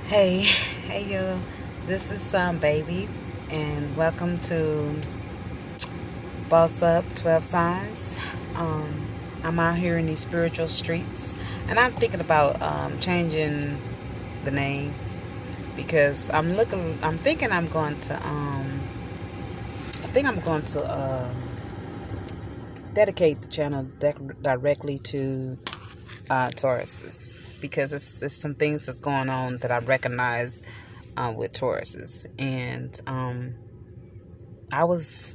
Hey, hey yo, this is Baby, and welcome to Boss Up 12 Signs. Um, I'm out here in these spiritual streets, and I'm thinking about changing the name because I'm thinking I think I'm going to dedicate the channel directly to Tauruses because it's some things that's going on that I recognize with Tauruses, and I was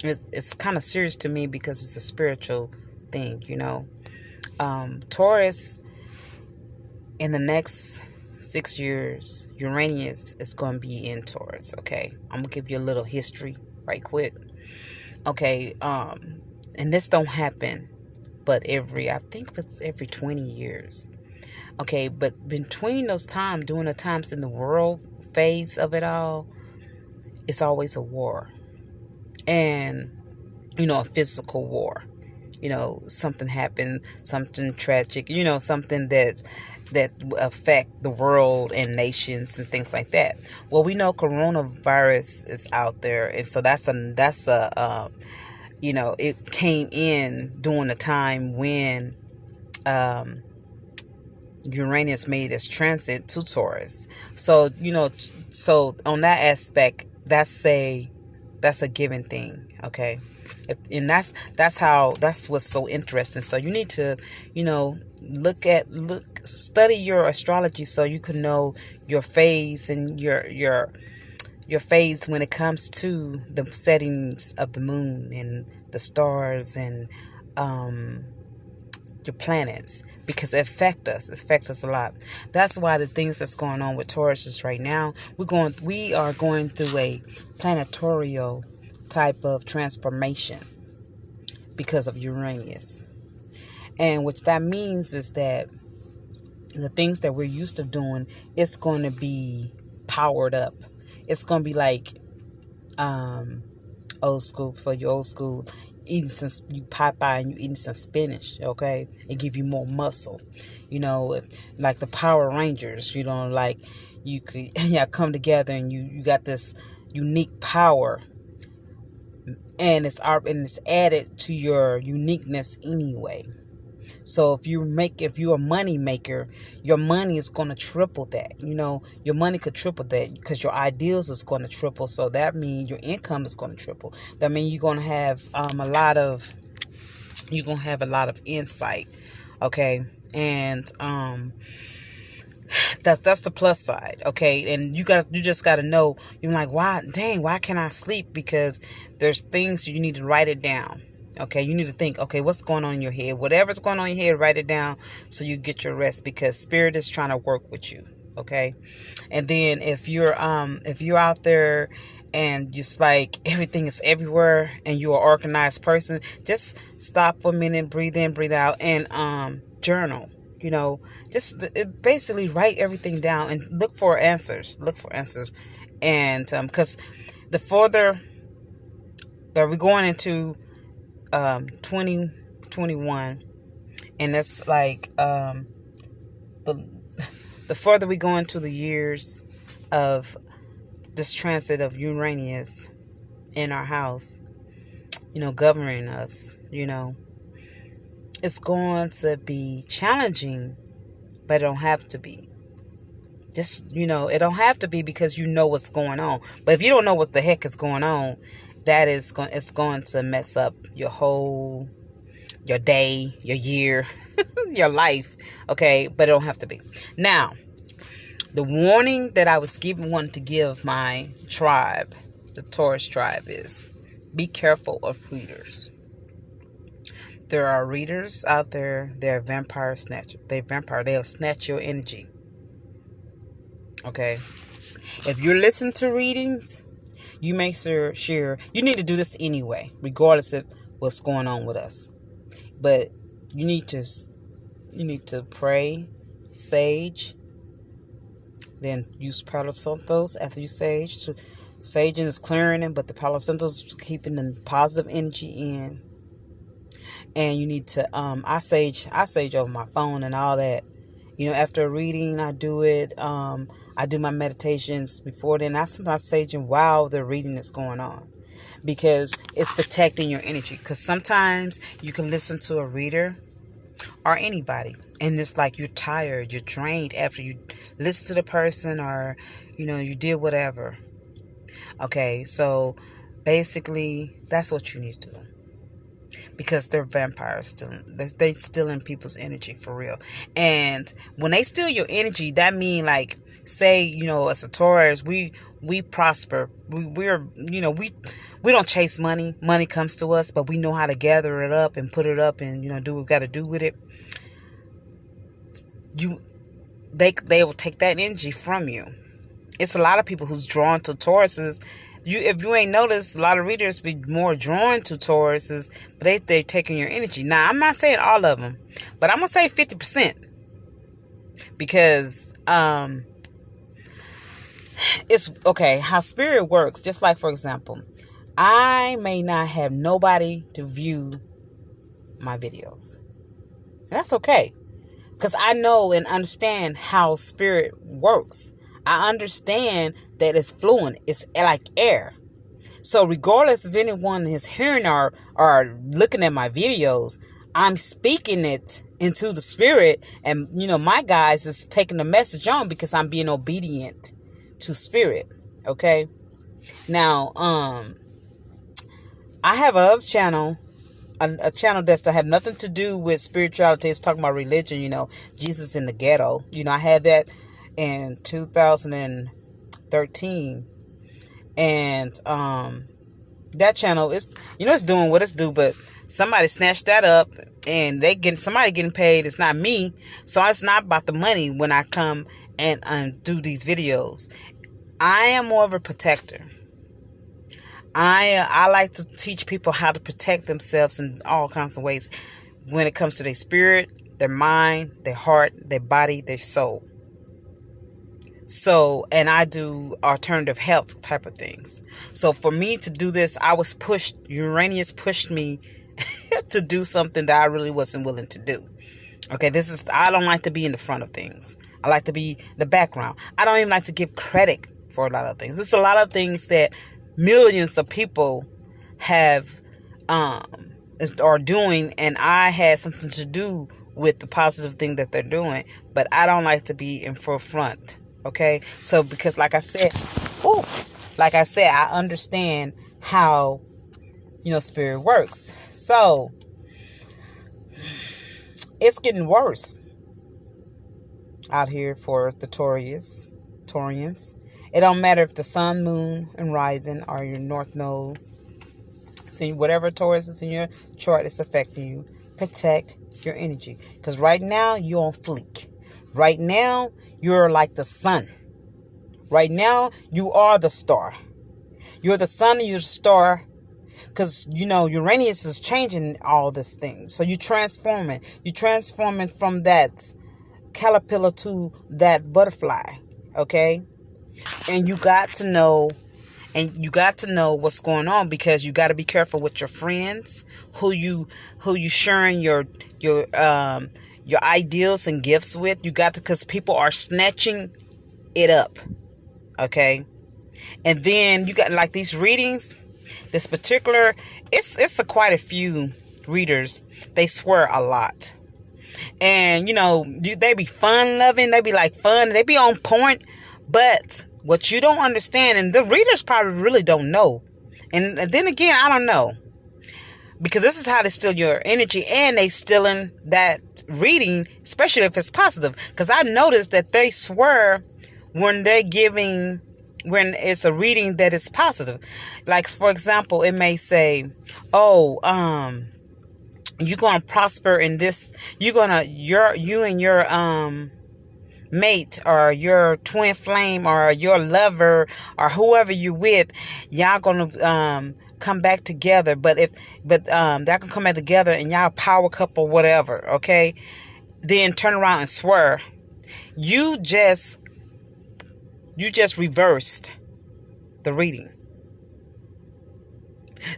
it's kind of serious to me because it's a spiritual thing. Taurus, in the next 6 years, Uranus is going to be in Taurus. Okay, I'm gonna give you a little history right quick. Okay, and this don't happen, but I think it's every 20 years. Okay, but between those times, during the times in the world phase of it all, it's always a war. And, a physical war. Something happened, something tragic, something that affect the world and nations and things like that. Well, we know coronavirus is out there, and so it came in during the time when Uranus made its transit to Taurus. So on that aspect, that's a given thing, okay? And that's what's so interesting. So you need to, study your astrology so you can know your phase and your phase when it comes to the settings of the moon and the stars and your planets, because it affects us a lot. That's why the things that's going on with Tauruses right now, we are going through a planetarial type of transformation because of Uranus. And what that means is that the things that we're used to doing, it's going to be powered up. It's going to be like old school, for your old school, eating some, you Popeye and you eating some spinach, okay? It give you more muscle, like the Power Rangers, like you could come together and you got this unique power, and it's added to your uniqueness anyway. So if you're a money maker, your money is going to triple that. Your money could triple that because your ideals is going to triple. So that means your income is going to triple. That means you're going to have a lot of insight. Okay. And that's the plus side. Okay. And you just got to know, you're like, why can't I sleep? Because there's things you need to write it down. Okay, you need to think, okay, what's going on in your head? Whatever's going on in your head, write it down so you get your rest, because spirit is trying to work with you. Okay. And then if you're out there and just like everything is everywhere and you're an organized person, just stop for a minute, breathe in, breathe out, and journal. Basically write everything down and look for answers. And because the further that we're going into 2021, and that's like the further we go into the years of this transit of Uranus in our house, governing us, it's going to be challenging, but it don't have to be. Just, it don't have to be, because what's going on. But if you don't know what the heck is going on, it's going to mess up your day, your year, your life. Okay, but it don't have to be. Now, the warning that I wanted to give my tribe, the Taurus tribe, is be careful of readers. There are readers out there. They're vampire snatchers. They'll snatch your energy. Okay, if you're listening to readings, you make sure you need to do this anyway, regardless of what's going on with us. But you need to pray, sage, then use Palo Santos after you sage. Saging is clearing it, but the Palo Santos is keeping the positive energy in. And you need to I sage over my phone and all that. After a reading, I do it. I do my meditations before then. I sometimes saging while the reading is going on, because it's protecting your energy. Because sometimes you can listen to a reader or anybody, and it's like you're tired, you're drained after you listen to the person, or you did whatever. Okay, so basically that's what you need to do, because they're vampires still. They stealing people's energy for real. And when they steal your energy, that mean, like, say, as a Taurus, we prosper. We don't chase money. Money comes to us, but we know how to gather it up and put it up and do what we got to do with it. They will take that energy from you. It's a lot of people who's drawn to Tauruses. If you ain't noticed, a lot of readers be more drawn to Tauruses, but they're taking your energy. Now, I'm not saying all of them, but I'm gonna say 50%, because it's okay how spirit works. Just like, for example, I may not have nobody to view my videos. That's okay, because I know and understand how spirit works. I understand that it's fluent. It's like air. So regardless if anyone is hearing or looking at my videos, I'm speaking it into the spirit. And, my guys is taking the message on, because I'm being obedient to spirit. Okay. Now, I have another channel, a channel that have nothing to do with spirituality. It's talking about religion, Jesus in the ghetto. I had that in 2013, and that channel is it's doing what it's do, but somebody snatched that up, and somebody getting paid. It's not me, so it's not about the money when I come and do these videos. I am more of a protector. I like to teach people how to protect themselves in all kinds of ways when it comes to their spirit, their mind, their heart, their body, their soul. So, and I do alternative health type of things. So for me to do this, I was pushed. Uranus pushed me to do something that I really wasn't willing to do. Okay, I don't like to be in the front of things. I like to be the background. I don't even like to give credit for a lot of things. There's a lot of things that millions of people have are doing, and I had something to do with the positive thing that they're doing, but I don't like to be in forefront. Okay, so because like I said, I understand how spirit works. So it's getting worse out here for the Taurians. It don't matter if the sun, moon, and rising are your north node. So whatever Taurus is in your chart is affecting you. Protect your energy, because right now you're on fleek. Right now you're like the sun. Right now you are the star. You're the sun and you're the star, because Uranus is changing all this thing. So you're transforming from that caterpillar to that butterfly. Okay, and you got to know what's going on, because you got to be careful with your friends, who you sharing your ideals and gifts with. You got to, because people are snatching it up. Okay, and then you got like these readings. This particular, it's quite a few readers. They swear a lot, and they be fun loving. They be like fun. They be on point. But what you don't understand, and the readers probably really don't know, and then again, I don't know, because this is how they steal your energy, and they stealing that reading, especially if it's positive. Because I noticed that they swear when it's a reading that is positive. Like, for example, it may say, you're gonna prosper in this. You and your mate, or your twin flame, or your lover, or whoever you with, y'all gonna come back together. But that can come back together, and y'all power couple, whatever. Okay, then turn around and swear. You just reversed the reading.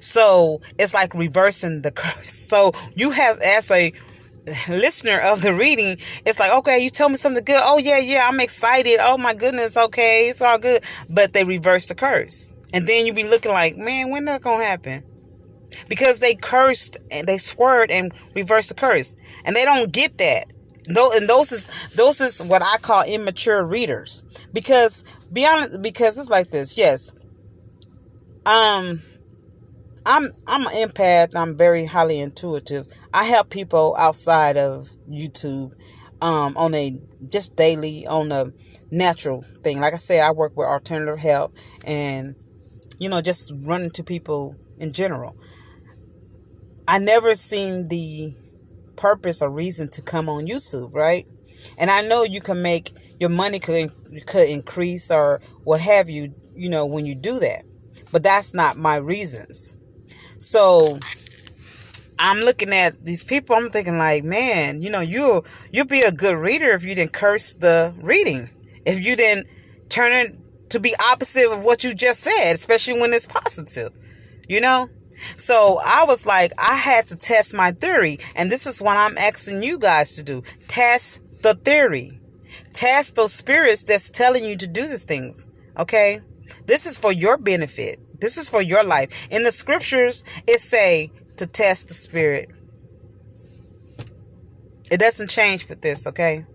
So it's like reversing the curse. So you have, as a listener of the reading, it's like, okay, you told me something good. Oh yeah, I'm excited. Oh my goodness, okay, it's all good. But they reverse the curse. And then you be looking like, man, when that gonna happen? Because they cursed and they swerved and reversed the curse. And they don't get that. No, and those is what I call immature readers. Because be honest, because it's like this, yes. I'm an empath. I'm very highly intuitive. I help people outside of YouTube, on a just daily, on a natural thing. Like I said, I work with alternative help and, just running to people in general. I never seen the purpose or reason to come on YouTube, right? And I know you can make your money could increase or what have you, when you do that. But that's not my reasons. So I'm looking at these people. I'm thinking like, man, you'll be a good reader if you didn't curse the reading. If you didn't turn it to be opposite of what you just said, especially when it's positive, So I was like, I had to test my theory. And this is what I'm asking you guys to do. Test the theory. Test those spirits that's telling you to do these things. Okay? This is for your benefit. This is for your life. In the scriptures, it say to test the spirit. It doesn't change with this, okay?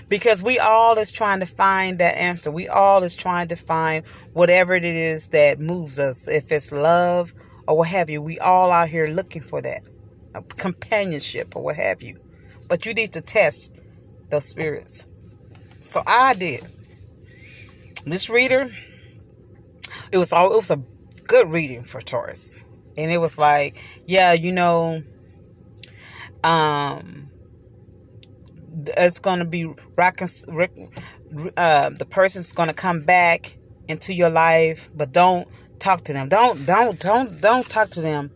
Because we all is trying to find that answer. We all is trying to find whatever it is that moves us. If it's love or what have you, we all out here looking for that. Companionship or what have you. But you need to test those spirits. So I did. This reader, it was a good reading for Taurus. And it was like, yeah, it's going to be the person's going to come back into your life, but don't talk to them. Don't talk to them.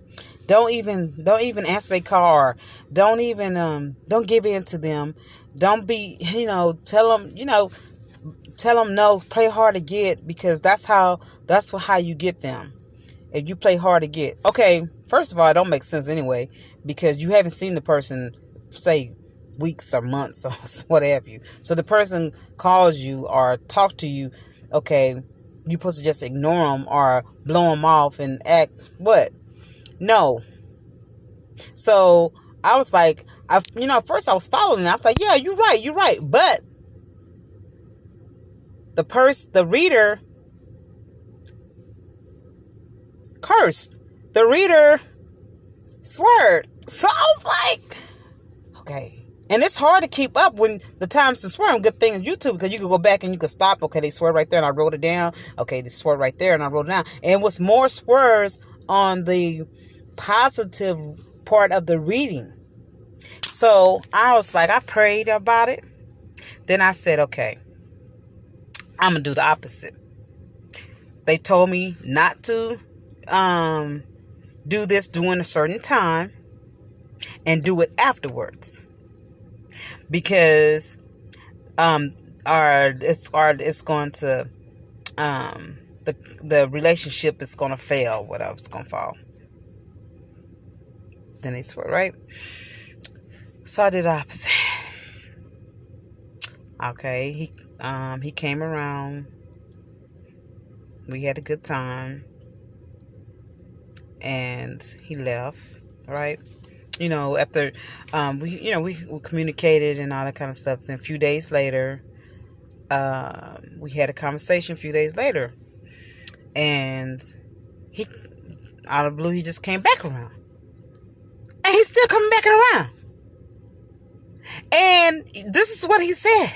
Don't even answer their car. Don't give in to them. Don't be, tell them no, play hard to get, because that's how you get them. If you play hard to get. Okay, first of all, it don't make sense anyway, because you haven't seen the person, say, weeks or months or what have you. So the person calls you or talk to you, okay, you're supposed to just ignore them or blow them off and act what? No. So I was like, first I was following. I was like, yeah, you're right. But the reader cursed. The reader sweared. So I was like, okay. And it's hard to keep up when the times to swear. Good thing is YouTube, because you can go back and you can stop. Okay, they swear right there and I wrote it down. Okay, they swear right there and I wrote it down. And it was more swears on the positive part of the reading. So I was like, I prayed about it. Then I said, okay, I'm going to do the opposite. They told me not to do this during a certain time and do it afterwards, because it's going to the relationship is going to fail, whatever, it's going to fall. Then they swear, right? So I did the opposite. Okay, he came around. We had a good time. And he left, right? After we communicated and all that kind of stuff. Then a few days later, we had a conversation a few days later. And he, out of the blue, he just came back around. And he's still coming back around. And this is what he said.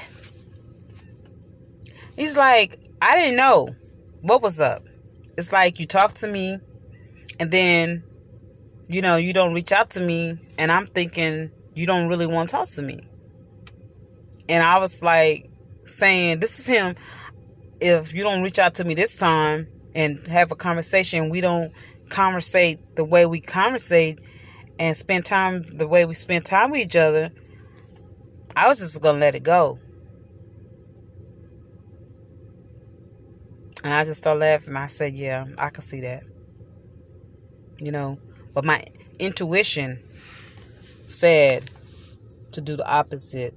He's like, I didn't know what was up. It's like you talk to me and then, you don't reach out to me, and I'm thinking you don't really want to talk to me. And I was like saying, this is him. If you don't reach out to me this time and have a conversation, we don't conversate the way we conversate and spend time the way we spend time with each other, I was just going to let it go. And I just started laughing. I said, yeah, I can see that. But my intuition said, to do the opposite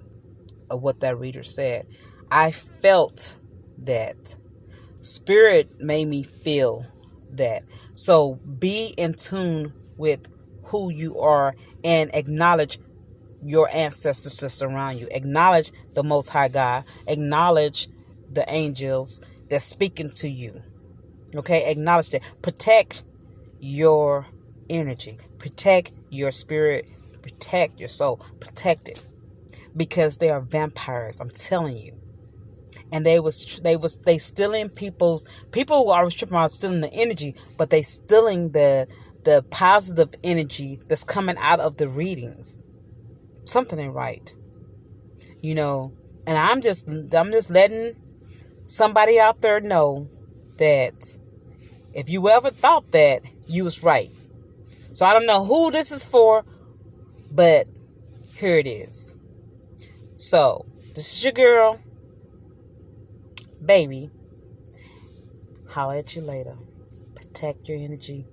of what that reader said. I felt that. Spirit made me feel that. So be in tune with who you are and acknowledge your ancestors that surround you. Acknowledge the Most High God. Acknowledge the angels that's speaking to you. Okay? Acknowledge that. Protect your energy. Protect your spirit. Protect your soul. Protect it. Because they are vampires. I'm telling you. And they stealing people are tripping around stealing the energy, but they stealing the positive energy that's coming out of the readings. Something ain't right. And I'm just letting somebody out there know that if you ever thought that, you was right. So I don't know who this is for, but here it is. So this is your girl, baby. Holler at you later. Protect your energy.